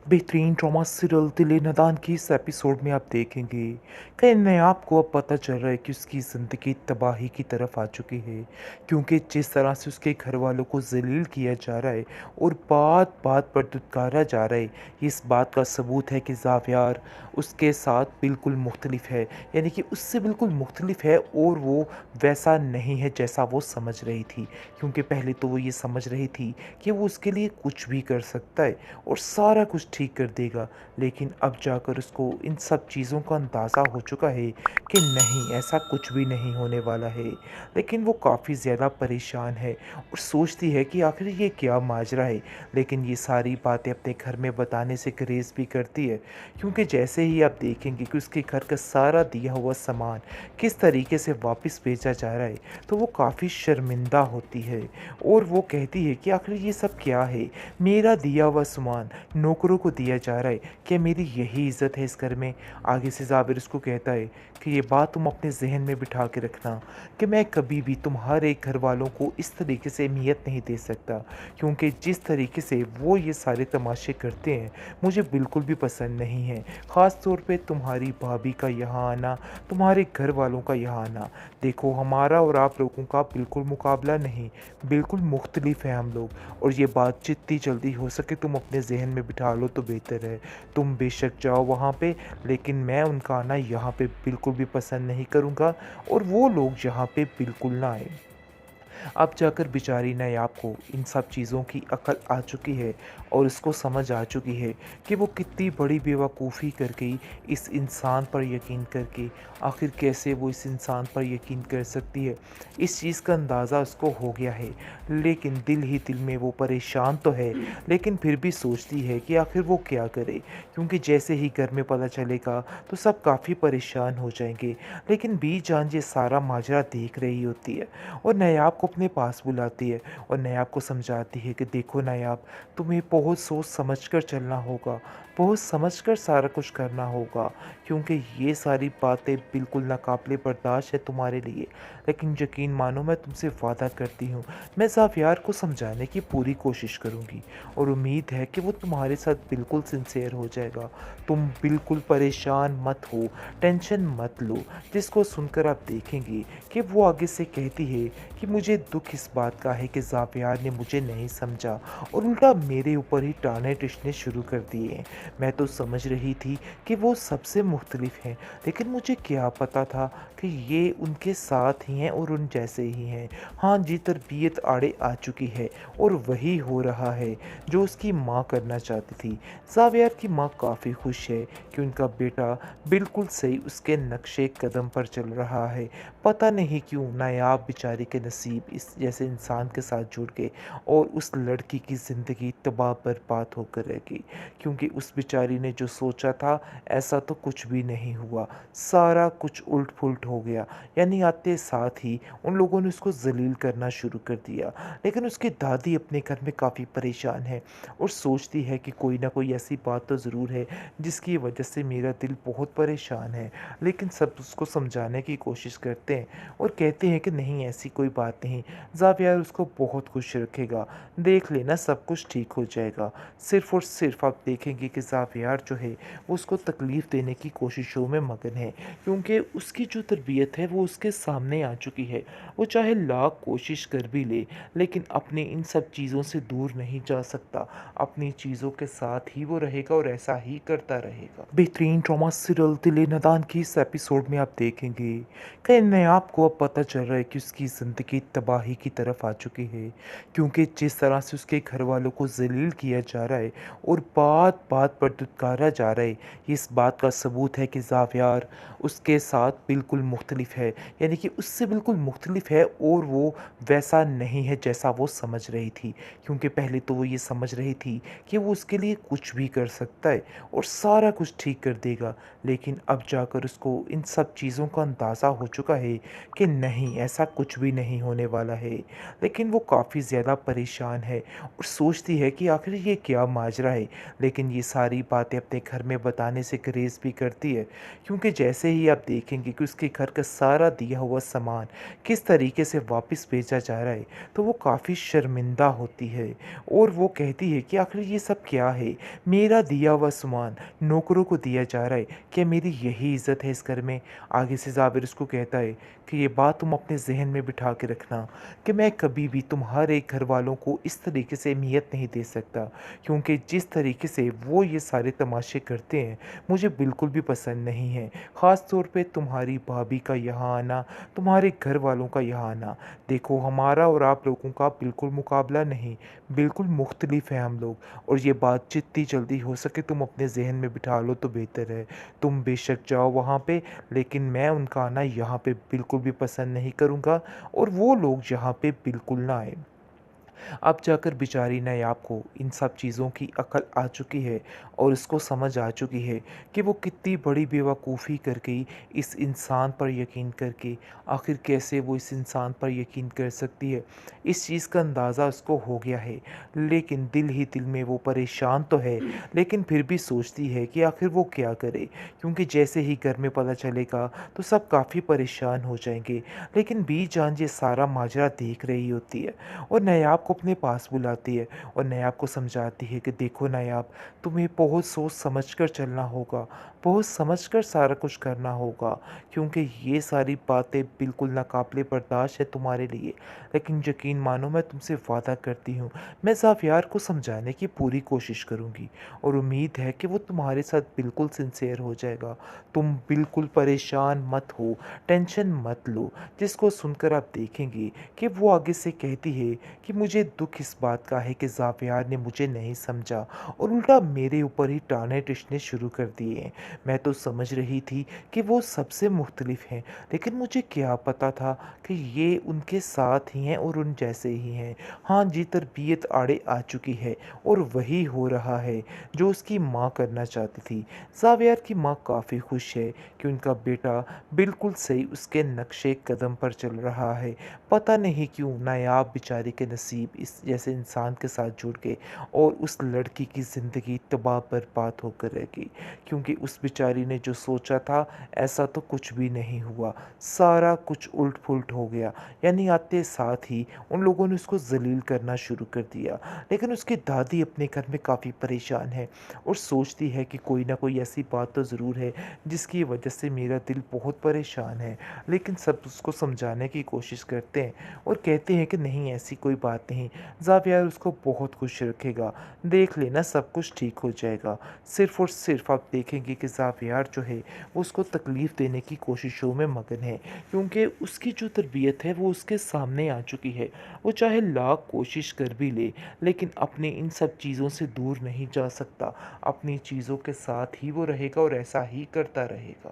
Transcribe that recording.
बेहतरीन drama serial दिल नादान की इस एपिसोड में आप देखेंगे कि नए आपको अब पता चल रहा है कि उसकी ज़िंदगी तबाही की तरफ आ चुकी है, क्योंकि जिस तरह से उसके घर वालों को जलील किया जा रहा है और बात बात पर दुत्कारा जा रहा है। इस बात का सबूत है कि ज़ावियार उसके साथ बिल्कुल मुख्तलिफ है, यानी कि उससे बिल्कुल मुख्तलिफ है और वो वैसा नहीं है जैसा वो समझ रही थी। क्योंकि पहले तो वो ये समझ रही थी कि वो उसके लिए कुछ भी कर सकता है और सारा कुछ ठीक कर देगा, लेकिन अब जाकर उसको इन सब चीज़ों का अंदाज़ा हो चुका है कि नहीं, ऐसा कुछ भी नहीं होने वाला है। लेकिन वो काफ़ी ज़्यादा परेशान है और सोचती है कि आखिर ये क्या माजरा है, लेकिन ये सारी बातें अपने घर में बताने से गुरेज़ भी करती है, क्योंकि जैसे ही आप देखेंगे कि उसके घर का सारा दिया हुआ सामान किस तरीके से वापस भेजा जा रहा है, तो वो काफ़ी शर्मिंदा होती है और वो कहती है कि आखिर ये सब क्या है, मेरा दिया हुआ सामान नौकरों को दिया जा रहा है, क्या मेरी यही इज़्ज़त है इस घर में? आगे से ज़ाबिर उसको कहता है कि ये बात तुम अपने ज़हन में बिठा के रखना कि मैं कभी भी तुम्हारे घर वालों को इस तरीके से अहमियत नहीं दे सकता, क्योंकि जिस तरीके से वो ये सारे तमाशे करते हैं मुझे बिल्कुल भी पसंद नहीं है। ख़ास तौर पे तुम्हारी भाभी का यहाँ आना, तुम्हारे घर वालों का यहाँ आना। देखो, हमारा और आप लोगों का बिल्कुल मुकाबला नहीं, बिल्कुल मुख्तलिफ है हम लोग, और ये बात जितनी जल्दी हो सके तुम अपने ज़हन में बिठा लो तो बेहतर है। तुम बेशक जाओ वहाँ पे, लेकिन मैं उनका आना यहाँ पे बिल्कुल भी पसंद नहीं करूँगा और वो लोग यहाँ पे बिल्कुल ना आए। अब जाकर बेचारी नायाब को इन सब चीज़ों की अकल आ चुकी है और उसको समझ आ चुकी है कि वो कितनी बड़ी बेवकूफ़ी कर गई इस इंसान पर यकीन करके। आखिर कैसे वो इस इंसान पर यकीन कर सकती है, इस चीज़ का अंदाज़ा उसको हो गया है। लेकिन दिल ही दिल में वो परेशान तो है, लेकिन फिर भी सोचती है कि आखिर वो क्या करे, क्योंकि जैसे ही घर में पता चलेगा तो सब काफ़ी परेशान हो जाएंगे। लेकिन बीजान ये सारा माजरा देख रही होती है और नायाब को अपने पास बुलाती है और नायाब को समझाती है कि देखो नायाब, तुम्हें बहुत सोच समझ कर चलना होगा, बहुत समझ कर सारा कुछ करना होगा, क्योंकि ये सारी बातें बिल्कुल नाकाबिले बर्दाश्त है तुम्हारे लिए। लेकिन यकीन मानो, मैं तुमसे वादा करती हूँ, मैं ज़ावियार को समझाने की पूरी कोशिश करूँगी और उम्मीद है कि वो तुम्हारे साथ बिल्कुल सिंसियर हो जाएगा। तुम बिल्कुल परेशान मत हो, टेंशन मत लो। जिसको सुनकर आप देखेंगे कि वो आगे से कहती है कि मुझे दुख इस बात का है कि ज़ावियार ने मुझे नहीं समझा और उल्टा मेरे ऊपर ही टाने टिशने शुरू कर दिए। मैं तो समझ रही थी कि वो सबसे मुख्तलिफ हैं, लेकिन मुझे क्या पता था कि ये उनके साथ ही हैं और उन जैसे ही हैं। हाँ जी, तरबियत आड़े आ चुकी है और वही हो रहा है जो उसकी माँ करना चाहती थी। ज़ावियार की माँ काफ़ी खुश है कि उनका बेटा बिल्कुल सही उसके नक्शे कदम पर चल रहा है। पता नहीं क्यों नायाब बेचारी के नसीब इस जैसे इंसान के साथ जुड़ गए और उस लड़की की ज़िंदगी तबाह बर्बाद होकर रह गई, क्योंकि उस बेचारी ने जो सोचा था ऐसा तो कुछ भी नहीं हुआ। सारा कुछ उल्ट पुल्ट हो गया, यानी आते साथ ही उन लोगों ने उसको जलील करना शुरू कर दिया। लेकिन उसकी दादी अपने घर में काफ़ी परेशान है और सोचती है कि कोई ना कोई ऐसी बात तो ज़रूर है जिसकी वजह से मेरा दिल बहुत परेशान है। लेकिन सब उसको समझाने की कोशिश करते हैं और कहते हैं कि नहीं, ऐसी कोई बात नहीं, ज़ावियार उसको बहुत खुश रखेगा, देख लेना सब कुछ ठीक हो जाएगा। सिर्फ़ और सिर्फ़ आप देखेंगे कि ज़ावियार जो है वो उसको तकलीफ़ देने की कोशिशों में मगन है, क्योंकि उसकी जो तरबियत है वो उसके सामने आ चुकी है। वो चाहे लाख कोशिश कर भी ले, लेकिन अपने इन सब चीज़ों से दूर नहीं जा सकता। अपनी चीज़ों के साथ ही वो रहेगा और ऐसा ही करता रहेगा। बेहतरीन ड्रामा सीरियल दिल नादान की इस एपिसोड में आप देखेंगे कि नए आपको अब पता चल रहा है कि उसकी ज़िंदगी तबाही की तरफ आ चुकी है, क्योंकि जिस तरह से उसके घर वालों को जलील किया जा रहा है और बात बात पर दुत्कारा जा रहा है। इस बात का सबूत है कि ज़ावियार उसके साथ बिल्कुल मुख्तलिफ है, यानी कि उससे बिल्कुल मुख्तलिफ है और वो वैसा नहीं है जैसा वो समझ रही थी। क्योंकि पहले तो वो ये समझ रही थी कि वो उसके लिए कुछ भी कर सकता है और सारा कुछ ठीक कर देगा, लेकिन अब जाकर उसको इन सब चीज़ों का अंदाज़ा हो चुका है कि नहीं, ऐसा कुछ भी नहीं होने वाला है। लेकिन वो काफ़ी ज़्यादा परेशान है और सोचती है कि आखिर आखिर ये क्या माजरा है। लेकिन ये सारी बातें अपने घर में बताने से गुरेज़ भी करती है, क्योंकि जैसे ही आप देखेंगे कि उसके घर का सारा दिया हुआ सामान किस तरीके से वापस भेजा जा रहा है, तो वो काफ़ी शर्मिंदा होती है और वो कहती है कि आखिर ये सब क्या है? मेरा दिया हुआ सामान नौकरों को दिया जा रहा है, क्या मेरी यही इज़्ज़त है इस घर में? आगे से ज़ाबिर उसको कहता है कि ये बात तुम अपने ज़हन में बिठा के रखना कि मैं कभी भी तुम्हारे घर वालों को इस तरीके से अहमियत नहीं दे सकता, क्योंकि जिस तरीके से वो ये सारे तमाशे करते हैं, मुझे बिल्कुल भी पसंद नहीं है। ख़ास तौर पे तुम्हारी भाभी का यहाँ आना, तुम्हारे घर वालों का यहाँ आना। देखो, हमारा और आप लोगों का बिल्कुल मुकाबला नहीं, बिल्कुल मुख्तलिफ है हम लोग, और ये बात जितनी जल्दी हो सके तुम अपने ज़हन में बिठा लो तो बेहतर है। तुम बेशक जाओ वहाँ पे, लेकिन मैं उनका आना यहाँ पे बिल्कुल भी पसंद नहीं करूँगा, और वो लोग यहाँ पे बिल्कुल ना आए। अब जाकर बेचारी नायाब को इन सब चीज़ों की अकल आ चुकी है और उसको समझ आ चुकी है कि वो कितनी बड़ी बेवकूफ़ी कर गई इस इंसान पर यकीन करके। आखिर कैसे वो इस इंसान पर यकीन कर सकती है, इस चीज़ का अंदाज़ा उसको हो गया है। लेकिन दिल ही दिल में वो परेशान तो है, लेकिन फिर भी सोचती है कि आखिर वो क्या करे, क्योंकि जैसे ही घर में पता चलेगा तो सब काफ़ी परेशान हो जाएंगे। लेकिन बीजान ये सारा माजरा देख रही होती है और नायाब को अपने पास बुलाती है और नायाब को समझाती है कि देखो नायाब, तुम्हें बहुत सोच समझ कर चलना होगा, बहुत समझ कर सारा कुछ करना होगा, क्योंकि ये सारी बातें बिल्कुल नाकाबिले बर्दाश्त है तुम्हारे लिए। लेकिन यकीन मानो, मैं तुमसे वादा करती हूँ, मैं ज़ावियार को समझाने की पूरी कोशिश करूँगी और उम्मीद है कि वो तुम्हारे साथ बिल्कुल सिंसियर हो जाएगा। तुम बिल्कुल परेशान मत हो, टेंशन मत लो। जिसको सुनकर आप देखेंगे कि वो आगे से कहती है कि मुझे दुख इस बात का है कि ज़ावियार ने मुझे नहीं समझा और उल्टा मेरे ऊपर ही टाने टिशने शुरू कर दिए हैं। मैं तो समझ रही थी कि वो सबसे मुख्तलिफ हैं, लेकिन मुझे क्या पता था कि ये उनके साथ ही हैं और उन जैसे ही हैं। हाँ जी, तरबियत आड़े आ चुकी है और वही हो रहा है जो उसकी माँ करना चाहती थी। ज़ावियार की माँ काफ़ी खुश है कि उनका बेटा बिल्कुल सही उसके नक्शे कदम पर चल रहा है। पता नहीं क्यों नायाब बेचारे के नसीब इस जैसे इंसान के साथ जुड़ गए और उस लड़की की ज़िंदगी तबाह बर्बाद होकर रह गई, क्योंकि उस बेचारी ने जो सोचा था ऐसा तो कुछ भी नहीं हुआ। सारा कुछ उल्ट पुल्ट हो गया, यानी आते साथ ही उन लोगों ने उसको जलील करना शुरू कर दिया। लेकिन उसकी दादी अपने घर में काफ़ी परेशान है और सोचती है कि कोई ना कोई ऐसी बात तो ज़रूर है जिसकी वजह से मेरा दिल बहुत परेशान है। लेकिन सब उसको समझाने की कोशिश करते हैं और कहते हैं कि नहीं, ऐसी कोई बात नहीं, ज़ावियार उसको बहुत खुश रखेगा, देख लेना सब कुछ ठीक हो जाएगा। सिर्फ़ और सिर्फ़ आप देखेंगे कि ज़ावियार जो है वो उसको तकलीफ़ देने की कोशिशों में मगन है, क्योंकि उसकी जो तरबियत है वो उसके सामने आ चुकी है। वो चाहे लाख कोशिश कर भी ले, लेकिन अपने इन सब चीज़ों से दूर नहीं जा सकता। अपनी चीज़ों के साथ ही वो रहेगा और ऐसा ही करता रहेगा।